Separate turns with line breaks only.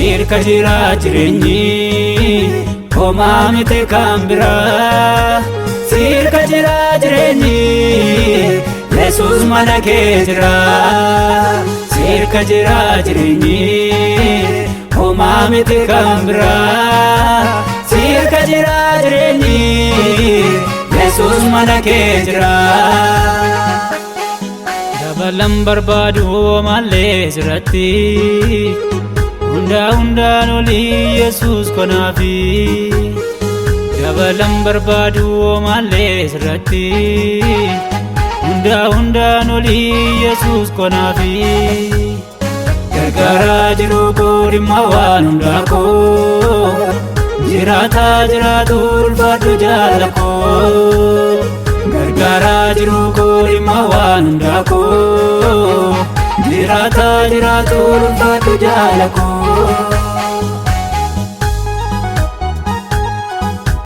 sirka jira jireenyi homaa miti kan biraa sirka jira jireenyi Yesuus mana kee jira sirka jira jireenyi homaa miti kan biraa sirka jira jireenyi Yesuus mana kee jira dabalan barbaadu malee jiratti hundaan oli Yesuus konaafi dabalan barbaadu malee jiratti hundaan oli Yesuus konaafi gargaara jiru dhimma waan hundaa koo jiraatu ulfaadhu jaala koo gargaara jiru dhimma waan hundaa koo jiraatu ulfaadhu jaala koo